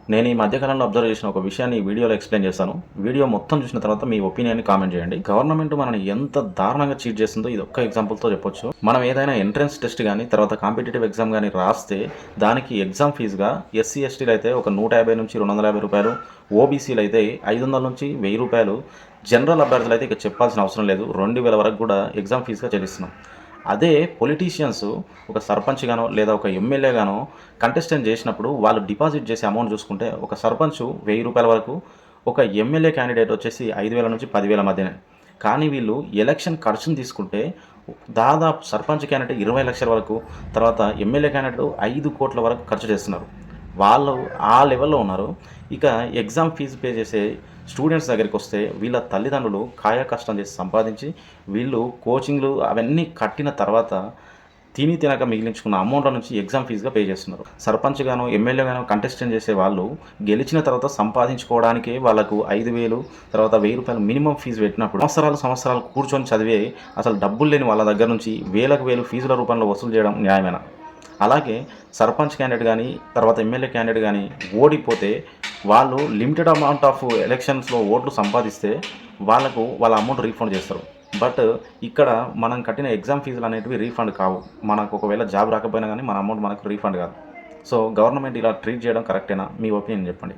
నేను ఈ మధ్య కాలంలో అబ్జర్వ్ చేసిన ఒక విషయాన్ని ఈ వీడియోలో ఎక్స్‌ప్లెయిన్ చేస్తాను. వీడియో మొత్తం చూసిన తర్వాత మీ ఒపీనియన్‌ని కామెంట్ చేయండి. గవర్నమెంట్ మనల్ని ఎంత దారుణంగా చీట్ చేస్తుందో ఇది ఒక్క ఎగ్జాంపుల్‌తో చెప్పొచ్చు. మనం ఏదైనా ఎంట్రన్స్ టెస్ట్ గాని, తర్వాత కాంపిటీటివ్ ఎగ్జామ్ గాని రాస్తే దానికి ఎగ్జామ్ ఫీజ్‌గా ఎస్సీ, ఎస్టీలు అయితే ఒక రూ. 150-250, ఓబీసీలు అయితే రూ. 500-1000, జనరల్ అభ్యర్థులు అయితే ఇక చెప్పాల్సిన అవసరం లేదు. 2000 వరకు కూడా ఎగ్జామ్ ఫీజ్‌గా చెల్లిస్తున్నాం. అదే పొలిటీషియన్స్ ఒక సర్పంచ్ గానో లేదా ఒక ఎమ్మెల్యే గానో కంటెస్టెంట్ చేసినప్పుడు వాళ్ళు డిపాజిట్ చేసే అమౌంట్ చూసుకుంటే ఒక సర్పంచ్ రూ. 1000 వరకు, ఒక ఎమ్మెల్యే క్యాండిడేట్ వచ్చేసి 5000-10,000 మధ్యనే. కానీ వీళ్ళు ఎలక్షన్ ఖర్చును తీసుకుంటే దాదాపు సర్పంచ్ క్యాండిడేట్ 20,00,000 వరకు, తర్వాత ఎమ్మెల్యే క్యాండిడేట్ 5,00,00,000 వరకు ఖర్చు చేస్తున్నారు. వాళ్ళు ఆ లెవెల్‌లో ఉన్నారు. ఇక ఎగ్జామ్ ఫీజు పే చేసే స్టూడెంట్స్ దగ్గరికొస్తే వీళ్ళ తల్లిదండ్రులు కాయ కష్టం చేసి సంపాదించి వీళ్ళు కోచింగ్‌లు అవన్నీ కట్టిన తర్వాత తిని తినక మిగిలించుకున్న అమౌంట్‌ల నుంచి ఎగ్జామ్ ఫీజుగా పే చేస్తున్నారు. సర్పంచ్ గానో, ఎమ్మెల్యే గానో కంటెస్టెంట్ చేసే వాళ్ళు గెలిచిన తర్వాత సంపాదించుకోవడానికే వాళ్ళకు 5,000 తర్వాత రూ. 1,000 మినిమమ్ ఫీజు పెట్టినప్పుడు సంవత్సరాలు కూర్చొని చదివే అసలు డబ్బులు లేని వాళ్ళ దగ్గర నుంచి వేలకు వేలు ఫీజుల రూపంలో వసూలు చేయడం న్యాయమేనా? అలాగే సర్పంచ్ క్యాండిడేట్ గానీ, తర్వాత ఎమ్మెల్యే క్యాండిడేట్ గానీ ఓడిపోతే వాళ్ళు లిమిటెడ్ అమౌంట్ ఆఫ్ ఎలక్షన్స్‌లో ఓట్లు సంపాదిస్తే వాళ్ళకు వాళ్ళ అమౌంట్ రీఫండ్ చేస్తారు. బట్ ఇక్కడ మనం కట్టిన ఎగ్జామ్ ఫీజులనేటివి రీఫండ్ కావు. మనకు ఒకవేళ జాబ్ రాకపోయినా గానీ మన అమౌంట్ మనకు రీఫండ్ కాదు. సో, గవర్నమెంట్ ఇలా ట్రీట్ చేయడం కరెక్టేనా? మీ ఒపీనియన్ చెప్పండి.